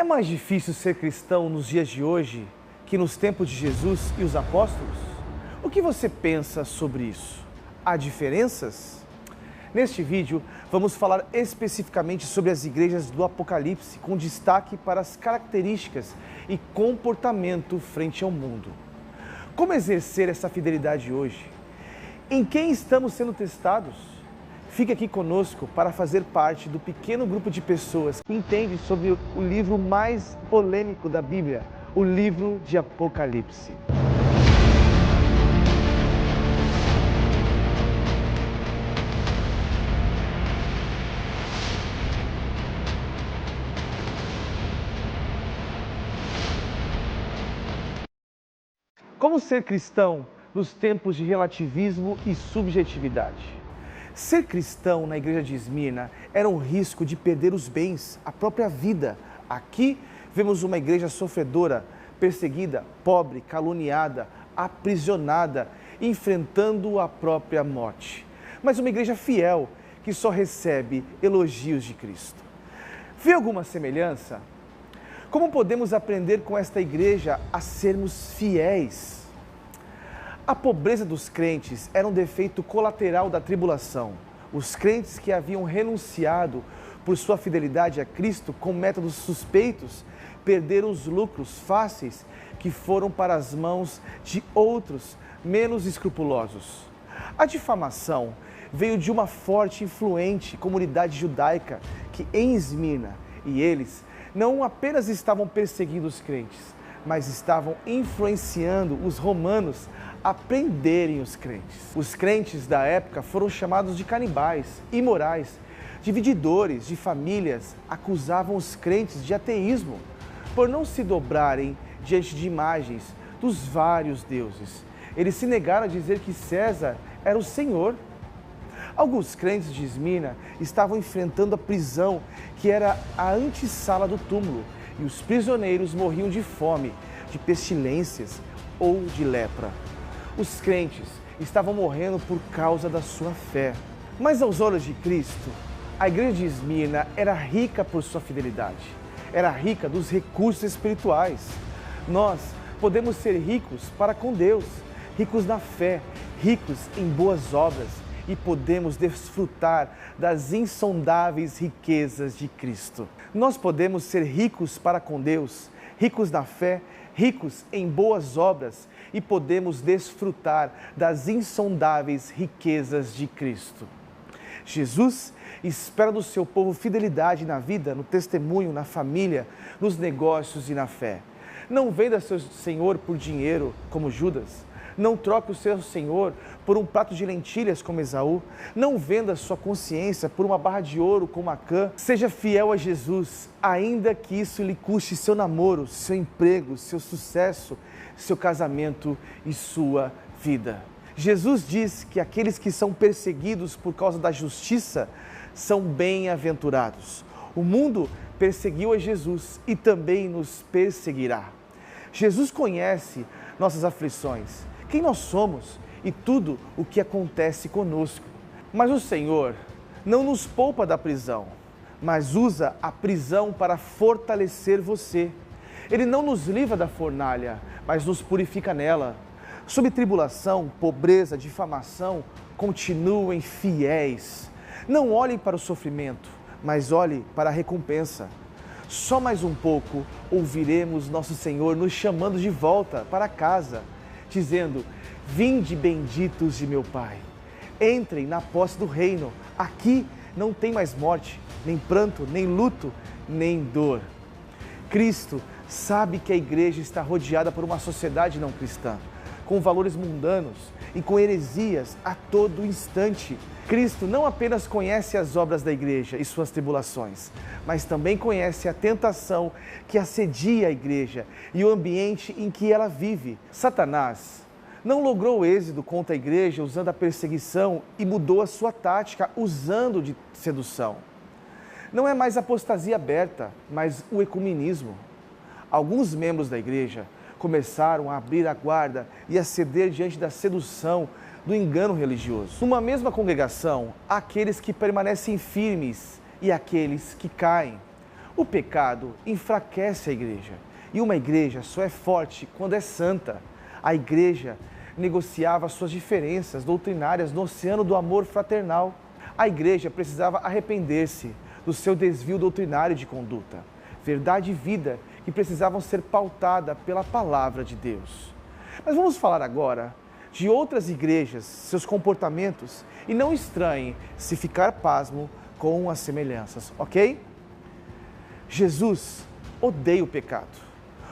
É mais difícil ser cristão nos dias de hoje que nos tempos de Jesus e os apóstolos? O que você pensa sobre isso? Há diferenças? Neste vídeo, vamos falar especificamente sobre as igrejas do Apocalipse, com destaque para as características e comportamento frente ao mundo. Como exercer essa fidelidade hoje? Em quem estamos sendo testados? Fique aqui conosco para fazer parte do pequeno grupo de pessoas que entende sobre o livro mais polêmico da Bíblia, o livro de Apocalipse. Como ser cristão nos tempos de relativismo e subjetividade? Ser cristão na igreja de Esmirna era um risco de perder os bens, a própria vida. Aqui vemos uma igreja sofredora, perseguida, pobre, caluniada, aprisionada, enfrentando a própria morte. Mas uma igreja fiel, que só recebe elogios de Cristo. Vê alguma semelhança? Como podemos aprender com esta igreja a sermos fiéis? A pobreza dos crentes era um defeito colateral da tribulação. Os crentes que haviam renunciado por sua fidelidade a Cristo com métodos suspeitos perderam os lucros fáceis que foram para as mãos de outros menos escrupulosos. A difamação veio de uma forte e influente comunidade judaica que em Esmirna, e eles não apenas estavam perseguindo os crentes, mas estavam influenciando os romanos a prenderem os crentes. Os crentes da época foram chamados de canibais, imorais, divididores de famílias, acusavam os crentes de ateísmo por não se dobrarem diante de imagens dos vários deuses. Eles se negaram a dizer que César era o Senhor. Alguns crentes de Esmirna estavam enfrentando a prisão, que era a antessala do túmulo, e os prisioneiros morriam de fome, de pestilências ou de lepra. Os crentes estavam morrendo por causa da sua fé. Mas aos olhos de Cristo, a igreja de Esmirna era rica por sua fidelidade. Era rica dos recursos espirituais. Nós podemos ser ricos para com Deus, ricos na fé, ricos em boas obras, e podemos desfrutar das insondáveis riquezas de Cristo. Nós podemos ser ricos para com Deus, ricos na fé, ricos em boas obras, e podemos desfrutar das insondáveis riquezas de Cristo. Jesus espera do seu povo fidelidade na vida, no testemunho, na família, nos negócios e na fé. Não venda seu Senhor por dinheiro, como Judas. Não troque o seu Senhor por um prato de lentilhas como Esaú. Não venda sua consciência por uma barra de ouro como Acã. Seja fiel a Jesus, ainda que isso lhe custe seu namoro, seu emprego, seu sucesso, seu casamento e sua vida. Jesus diz que aqueles que são perseguidos por causa da justiça são bem-aventurados. O mundo perseguiu a Jesus e também nos perseguirá. Jesus conhece nossas aflições, quem nós somos e tudo o que acontece conosco. Mas o Senhor não nos poupa da prisão, mas usa a prisão para fortalecer você. Ele não nos livra da fornalha, mas nos purifica nela. Sob tribulação, pobreza, difamação, continuem fiéis. Não olhem para o sofrimento, mas olhem para a recompensa. Só mais um pouco ouviremos nosso Senhor nos chamando de volta para casa, dizendo: vinde benditos de meu Pai, entrem na posse do reino. Aqui não tem mais morte, nem pranto, nem luto, nem dor. Cristo sabe que a igreja está rodeada por uma sociedade não cristã, com valores mundanos e com heresias a todo instante. Cristo não apenas conhece as obras da igreja e suas tribulações, mas também conhece a tentação que assedia a igreja e o ambiente em que ela vive. Satanás não logrou êxito contra a igreja usando a perseguição e mudou a sua tática usando de sedução. Não é mais apostasia aberta, mas o ecumenismo. Alguns membros da igreja começaram a abrir a guarda e a ceder diante da sedução do engano religioso. Numa mesma congregação, há aqueles que permanecem firmes e aqueles que caem. O pecado enfraquece a igreja. E uma igreja só é forte quando é santa. A igreja negociava suas diferenças doutrinárias no oceano do amor fraternal. A igreja precisava arrepender-se do seu desvio doutrinário de conduta. Verdade e vida que precisavam ser pautada pela palavra de Deus. Mas vamos falar agora de outras igrejas, seus comportamentos, e não estranhe se ficar pasmo com as semelhanças, ok? Jesus odeia o pecado.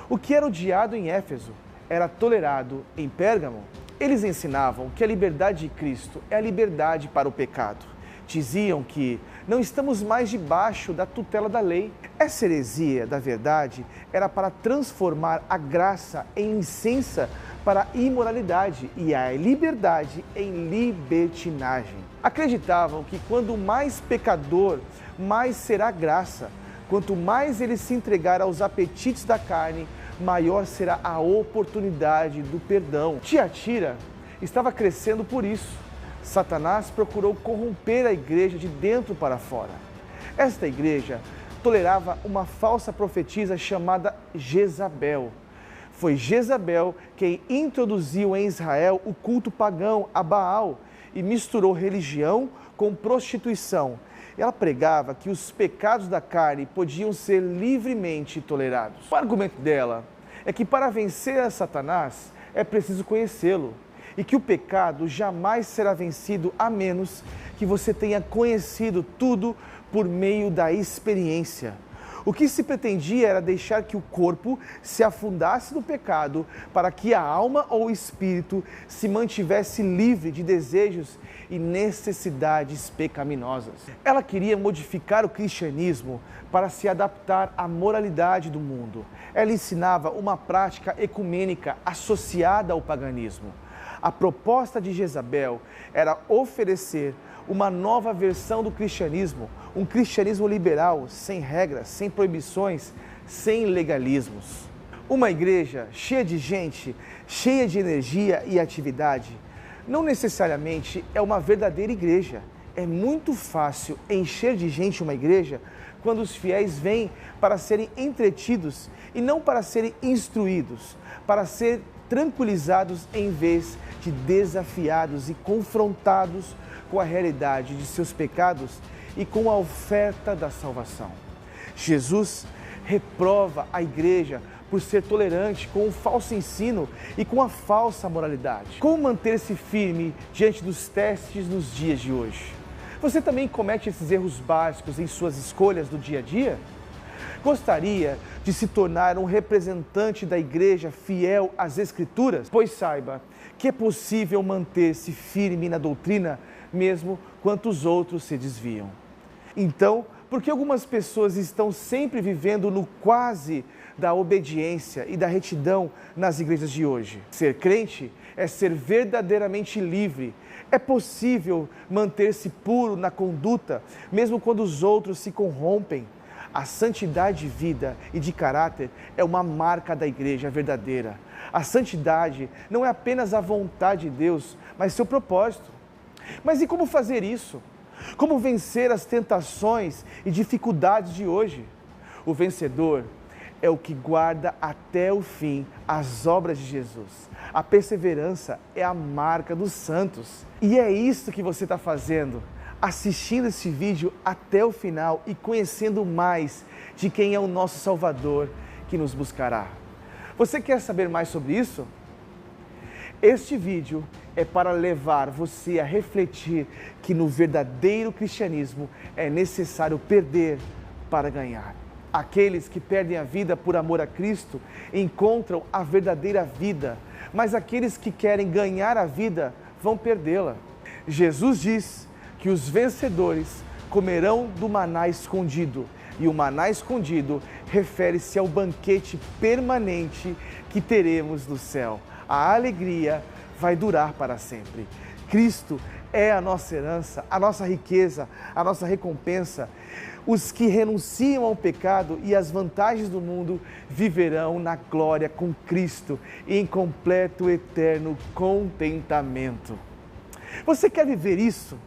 O que era odiado em Éfeso era tolerado em Pérgamo. Eles ensinavam que a liberdade de Cristo é a liberdade para o pecado. Diziam que não estamos mais debaixo da tutela da lei. Essa heresia da verdade era para transformar a graça em licença para a imoralidade e a liberdade em libertinagem. Acreditavam que quanto mais pecador, mais será graça. Quanto mais ele se entregar aos apetites da carne, maior será a oportunidade do perdão. Tiatira estava crescendo por isso. Satanás procurou corromper a igreja de dentro para fora. Esta igreja tolerava uma falsa profetisa chamada Jezabel. Foi Jezabel quem introduziu em Israel o culto pagão a Baal e misturou religião com prostituição. Ela pregava que os pecados da carne podiam ser livremente tolerados. O argumento dela é que para vencer a Satanás é preciso conhecê-lo e que o pecado jamais será vencido a menos que você tenha conhecido tudo por meio da experiência. O que se pretendia era deixar que o corpo se afundasse no pecado para que a alma ou o espírito se mantivesse livre de desejos e necessidades pecaminosas. Ela queria modificar o cristianismo para se adaptar à moralidade do mundo. Ela ensinava uma prática ecumênica associada ao paganismo. A proposta de Jezabel era oferecer uma nova versão do cristianismo, um cristianismo liberal, sem regras, sem proibições, sem legalismos. Uma igreja cheia de gente, cheia de energia e atividade, não necessariamente é uma verdadeira igreja. É muito fácil encher de gente uma igreja quando os fiéis vêm para serem entretidos e não para serem instruídos, para ser tranquilizados em vez de desafiados e confrontados com a realidade de seus pecados e com a oferta da salvação. Jesus reprova a igreja por ser tolerante com o falso ensino e com a falsa moralidade. Como manter-se firme diante dos testes nos dias de hoje? Você também comete esses erros básicos em suas escolhas do dia a dia? Gostaria de se tornar um representante da igreja fiel às Escrituras? Pois saiba que é possível manter-se firme na doutrina mesmo quando os outros se desviam. Então, por que algumas pessoas estão sempre vivendo no quase da obediência e da retidão nas igrejas de hoje? Ser crente é ser verdadeiramente livre. É possível manter-se puro na conduta, mesmo quando os outros se corrompem. A santidade de vida e de caráter é uma marca da igreja verdadeira. A santidade não é apenas a vontade de Deus, mas seu propósito. Mas e como fazer isso? Como vencer as tentações e dificuldades de hoje? O vencedor é o que guarda até o fim as obras de Jesus. A perseverança é a marca dos santos. E é isso que você está fazendo, assistindo esse vídeo até o final e conhecendo mais de quem é o nosso Salvador que nos buscará. Você quer saber mais sobre isso? Este vídeo é para levar você a refletir que no verdadeiro cristianismo é necessário perder para ganhar. Aqueles que perdem a vida por amor a Cristo encontram a verdadeira vida, mas aqueles que querem ganhar a vida vão perdê-la. Jesus diz que os vencedores comerão do maná escondido, e o maná escondido refere-se ao banquete permanente que teremos no céu. A alegria vai durar para sempre. Cristo é a nossa herança, a nossa riqueza, a nossa recompensa. Os que renunciam ao pecado e às vantagens do mundo viverão na glória com Cristo em completo eterno contentamento. Você quer viver isso?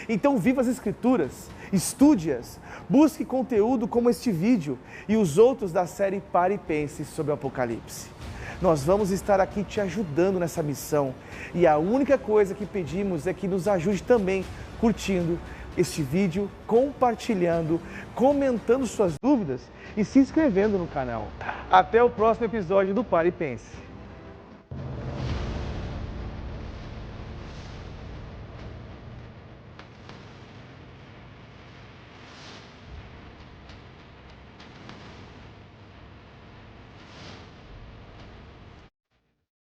Então viva as Escrituras Estude-as, busque conteúdo como este vídeo e os outros da série Pare e Pense sobre o Apocalipse. Nós vamos estar aqui te ajudando nessa missão e a única coisa que pedimos é que nos ajude também curtindo este vídeo, compartilhando, comentando suas dúvidas e se inscrevendo no canal. Até o próximo episódio do Pare e Pense.